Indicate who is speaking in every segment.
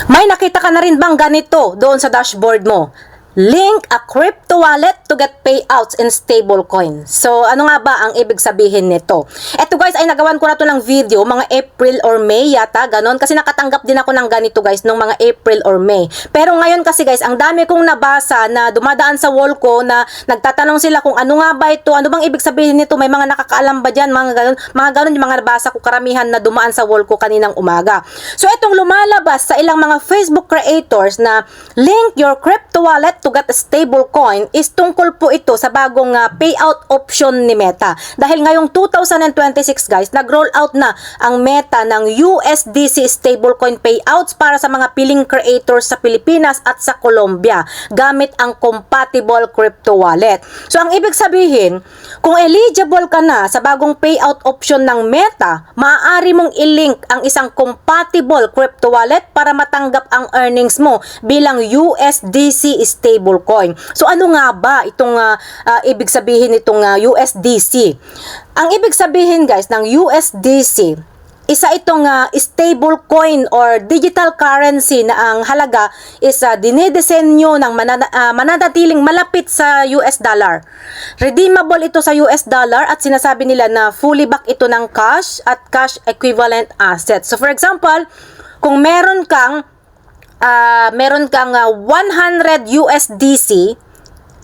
Speaker 1: May nakita ka na rin bang ganito doon sa dashboard mo? Link a crypto wallet to get payouts in stablecoin. So, ano nga ba ang ibig sabihin nito? Eto guys, ay nagawan ko na to ng video, mga April or May yata, ganon. Kasi nakatanggap din ako ng ganito guys, nung mga April or May. Pero ngayon kasi guys, ang dami kong nabasa na dumadaan sa wall ko na nagtatanong sila kung ano nga ba ito, ano bang ibig sabihin nito, may mga nakakaalam ba dyan, mga ganon yung mga nabasa ko karamihan na dumaan sa wall ko kaninang umaga. So, itong lumalabas sa ilang mga Facebook creators na link your crypto wallet to get a stable coin is tungkol po ito sa bagong payout option ni Meta. Dahil ngayong 2026 guys, nag-roll out na ang Meta ng USDC stablecoin payouts para sa mga piling creators sa Pilipinas at sa Colombia gamit ang compatible crypto wallet. So ang ibig sabihin, kung eligible ka na sa bagong payout option ng Meta, maaari mong i-link ang isang compatible crypto wallet para matanggap ang earnings mo bilang USDC stablecoin. So ano nga ba itong ibig sabihin nitong USDC? Ang ibig sabihin guys ng USDC, isa itong stable coin or digital currency na ang halaga is dinidesenyo ng mananatiling malapit sa US dollar. Redeemable ito sa US dollar at sinasabi nila na fully back ito ng cash at cash equivalent assets. So for example, kung meron kang 100 USDC,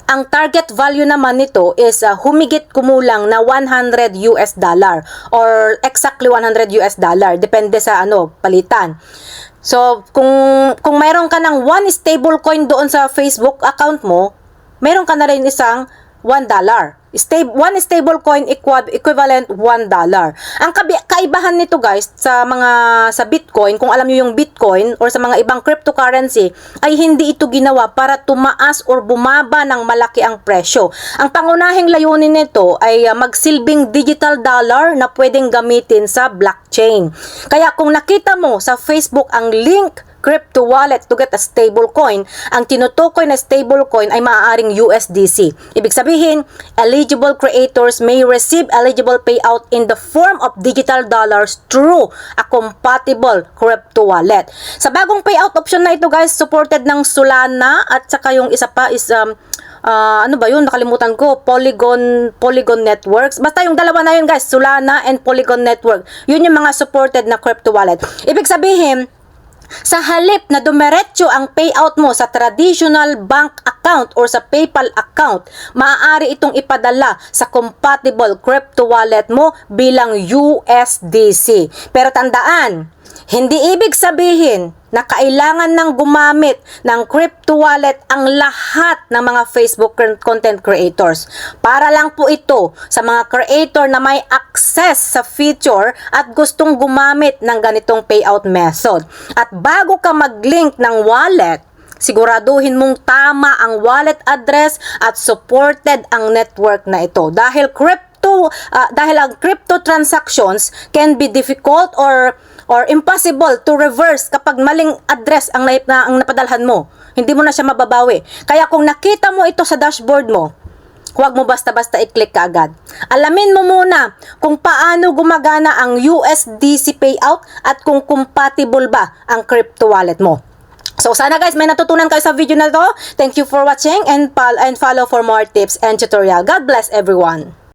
Speaker 1: ang target value naman nito is humigit kumulang na 100 US dollar or exactly 100 US dollar depende sa palitan. So kung mayroon ka ng one stable coin doon sa Facebook account mo, meron ka na rin isang $1. One stable coin equivalent $1. Ang kaibahan nito guys sa Bitcoin, kung alam niyo yung Bitcoin or sa mga ibang cryptocurrency, ay hindi ito ginawa para tumaas or bumaba ng malaki ang presyo. Ang pangunahing layunin nito ay magsilbing digital dollar na pwedeng gamitin sa blockchain. Kaya kung nakita mo sa Facebook ang link crypto wallet to get a stable coin, ang tinutukoy na stable coin ay maaaring USDC. Ibig sabihin, eligible creators may receive eligible payout in the form of digital dollars through a compatible crypto wallet. Sa bagong payout option na ito guys, supported ng Solana at saka yung isa pa is ano ba yun? Nakalimutan ko. Polygon Networks. Basta yung dalawa na yun guys, Solana and Polygon Network. Yun yung mga supported na crypto wallet. Ibig sabihin, sa halip na dumiretso ang payout mo sa traditional bank account or sa PayPal account, maaari itong ipadala sa compatible crypto wallet mo bilang USDC. Pero tandaan, hindi ibig sabihin na kailangan nang gumamit ng crypto wallet ang lahat ng mga Facebook content creators. Para lang po ito sa mga creator na may access sa feature at gustong gumamit ng ganitong payout method. At bago ka mag-link ng wallet, siguraduhin mong tama ang wallet address at supported ang network na ito. Dahil ang crypto transactions can be difficult or impossible to reverse kapag maling address ang napadalhan mo. Hindi mo na siya mababawi. Kaya kung nakita mo ito sa dashboard mo, huwag mo basta-basta i-click ka agad. Alamin mo muna kung paano gumagana ang USDC payout at kung compatible ba ang crypto wallet mo. So sana guys may natutunan kayo sa video na to. Thank you for watching and follow for more tips and tutorial. God bless everyone.